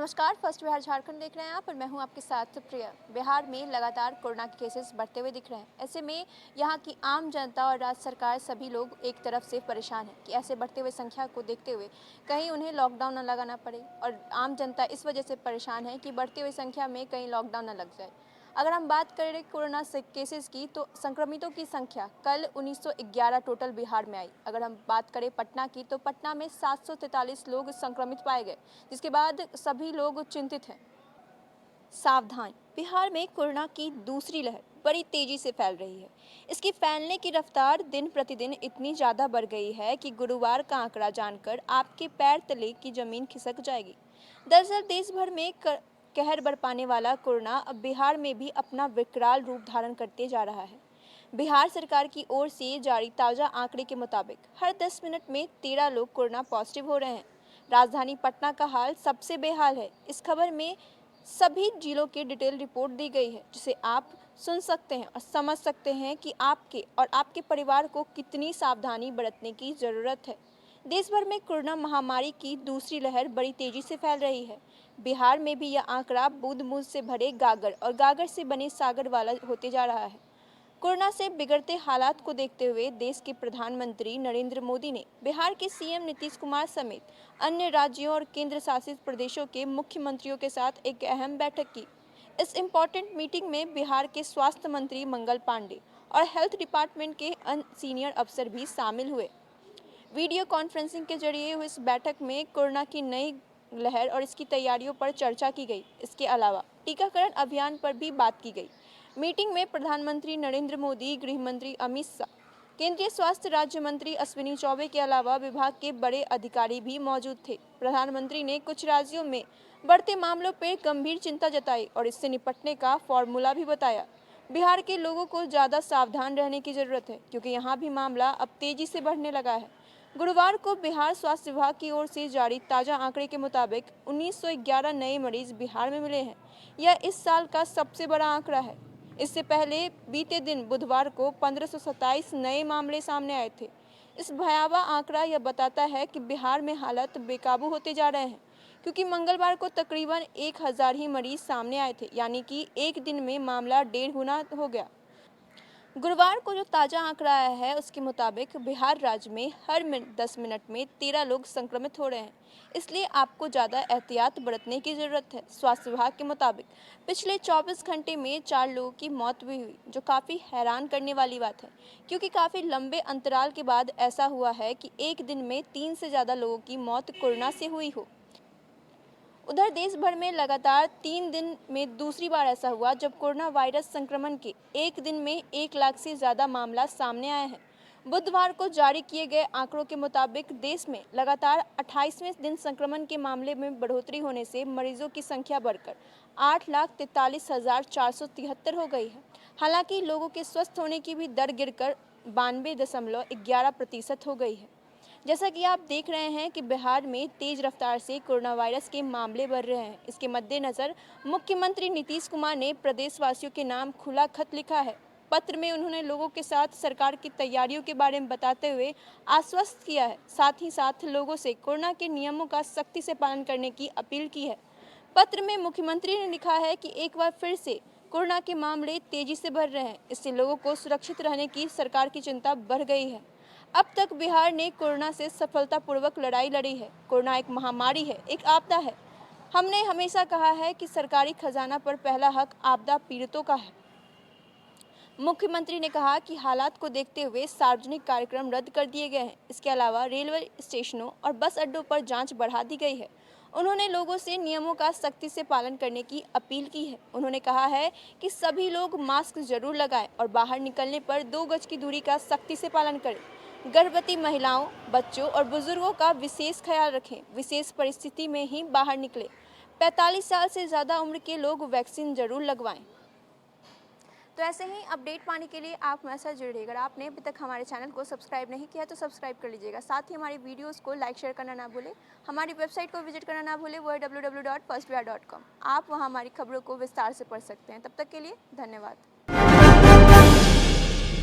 नमस्कार, फर्स्ट बिहार झारखंड देख रहे हैं आप और मैं हूं आपके साथ प्रिया। बिहार में लगातार कोरोना के केसेस बढ़ते हुए दिख रहे हैं। ऐसे में यहां की आम जनता और राज्य सरकार सभी लोग एक तरफ से परेशान हैं कि ऐसे बढ़ते हुए संख्या को देखते हुए कहीं उन्हें लॉकडाउन न लगाना पड़े, और आम जनता इस वजह से परेशान है कि बढ़ती हुई संख्या में कहीं लॉकडाउन न लग जाए। अगर हम बात करें कोरोना से केसेस की, तो संक्रमितों की संख्या कल 1911 टोटल बिहार में आई। अगर हम बात करें पटना की, तो पटना में 743 लोग संक्रमित पाए गए, जिसके बाद सभी लोग चिंतित हैं। सावधान, बिहार में कोरोना की दूसरी लहर बड़ी तेजी से फैल रही है। इसकी फैलने की रफ्तार दिन प्रतिदिन इतनी ज़्यादा बढ़ गई है कि गुरुवार का आंकड़ा जानकर आपके पैर तले की जमीन खिसक जाएगी। दरअसल देश भर में कहर बरपाने वाला कोरोना अब बिहार में भी अपना विकराल रूप धारण करते जा रहा है। बिहार सरकार की ओर से जारी ताज़ा आंकड़े के मुताबिक हर 10 मिनट में 13 लोग कोरोना पॉजिटिव हो रहे हैं। राजधानी पटना का हाल सबसे बेहाल है। इस खबर में सभी जिलों की डिटेल रिपोर्ट दी गई है, जिसे आप सुन सकते हैं और समझ सकते हैं कि आपके और आपके परिवार को कितनी सावधानी बरतने की ज़रूरत है। देश भर में कोरोना महामारी की दूसरी लहर बड़ी तेजी से फैल रही है। बिहार में भी यह आंकड़ा बूंद बूंद से भरे गागर और गागर से बने सागर वाला होते जा रहा है। कोरोना से बिगड़ते हालात को देखते हुए देश के प्रधानमंत्री नरेंद्र मोदी ने बिहार के सीएम नीतीश कुमार समेत अन्य राज्यों और केंद्र शासित प्रदेशों के मुख्यमंत्रियों के साथ एक अहम बैठक की। इस इम्पोर्टेंट मीटिंग में बिहार के स्वास्थ्य मंत्री मंगल पांडे और हेल्थ डिपार्टमेंट के अन्य सीनियर अफसर भी शामिल हुए। वीडियो कॉन्फ्रेंसिंग के जरिए हुई इस बैठक में कोरोना की नई लहर और इसकी तैयारियों पर चर्चा की गई। इसके अलावा टीकाकरण अभियान पर भी बात की गई। मीटिंग में प्रधानमंत्री नरेंद्र मोदी, गृह मंत्री अमित शाह, केंद्रीय स्वास्थ्य राज्य मंत्री अश्विनी चौबे के अलावा विभाग के बड़े अधिकारी भी मौजूद थे। प्रधानमंत्री ने कुछ राज्यों में बढ़ते मामलों पर गंभीर चिंता जताई और इससे निपटने का फॉर्मूला भी बताया। बिहार के लोगों को ज़्यादा सावधान रहने की ज़रूरत है, क्योंकि यहाँ भी मामला अब तेजी से बढ़ने लगा है। गुरुवार को बिहार स्वास्थ्य विभाग की ओर से जारी ताज़ा आंकड़े के मुताबिक 1911 नए मरीज बिहार में मिले हैं। यह इस साल का सबसे बड़ा आंकड़ा है। इससे पहले बीते दिन बुधवार को 1527 नए मामले सामने आए थे। इस भयावह आंकड़ा यह बताता है कि बिहार में हालात बेकाबू होते जा रहे हैं, क्योंकि मंगलवार को तकरीबन 1000 ही मरीज सामने आए थे, यानी कि एक दिन में मामला 1.5 गुना हो गया। गुरुवार को जो ताज़ा आंकड़ा आया है, उसके मुताबिक बिहार राज्य में हर 10 मिनट में 13 लोग संक्रमित हो रहे हैं। इसलिए आपको ज़्यादा एहतियात बरतने की ज़रूरत है। स्वास्थ्य विभाग के मुताबिक पिछले 24 घंटे में 4 लोगों की मौत भी हुई, जो काफ़ी हैरान करने वाली बात है, क्योंकि काफ़ी लंबे अंतराल के बाद ऐसा हुआ है कि एक दिन में 3 से ज़्यादा लोगों की मौत कोरोना से हुई हो। उधर देश भर में लगातार 3 दिन में दूसरी बार ऐसा हुआ जब कोरोना वायरस संक्रमण के एक दिन में 1 लाख से ज़्यादा मामला सामने आए हैं। बुधवार को जारी किए गए आंकड़ों के मुताबिक देश में लगातार 28वें दिन संक्रमण के मामले में बढ़ोतरी होने से मरीजों की संख्या बढ़कर 8,43,473 हो गई है। हालांकि लोगों के स्वस्थ होने की भी दर गिरकर 92.11% हो गई है। जैसा कि आप देख रहे हैं कि बिहार में तेज रफ्तार से कोरोना वायरस के मामले बढ़ रहे हैं। इसके मद्देनज़र मुख्यमंत्री नीतीश कुमार ने प्रदेशवासियों के नाम खुला खत लिखा है। पत्र में उन्होंने लोगों के साथ सरकार की तैयारियों के बारे में बताते हुए आश्वस्त किया है। साथ ही साथ लोगों से कोरोना के नियमों का सख्ती से पालन करने की अपील की है। पत्र में मुख्यमंत्री ने लिखा है कि एक बार फिर से कोरोना के मामले तेजी से बढ़ रहे हैं। इससे लोगों को सुरक्षित रहने की सरकार की चिंता बढ़ गई है। अब तक बिहार ने कोरोना से सफलतापूर्वक लड़ाई लड़ी है। कोरोना एक महामारी है, एक आपदा है। हमने हमेशा कहा है कि सरकारी खजाना पर पहला हक आपदा पीड़ितों का है। मुख्यमंत्री ने कहा कि हालात को देखते हुए सार्वजनिक कार्यक्रम रद्द कर दिए गए हैं। इसके अलावा रेलवे स्टेशनों और बस अड्डों पर जांच बढ़ा दी गई है। उन्होंने लोगों से नियमों का सख्ती से पालन करने की अपील की है। उन्होंने कहा है कि सभी लोग मास्क जरूर लगाएं और बाहर निकलने पर 2 गज की दूरी का सख्ती से पालन करें। गर्भवती महिलाओं, बच्चों और बुजुर्गों का विशेष ख्याल रखें। विशेष परिस्थिति में ही बाहर निकलें। 45 साल से ज़्यादा उम्र के लोग वैक्सीन जरूर लगवाएं। तो ऐसे ही अपडेट पाने के लिए आप हमारे साथ जुड़िए। अगर आपने अभी तक हमारे चैनल को सब्सक्राइब नहीं किया तो सब्सक्राइब कर लीजिएगा। साथ ही हमारी वीडियोस को लाइक शेयर करना ना भूलें। हमारी वेबसाइट को विजिट करना ना भूलें, वो है www.firstbihar.com। आप वहां हमारी खबरों को विस्तार से पढ़ सकते हैं। तब तक के लिए धन्यवाद।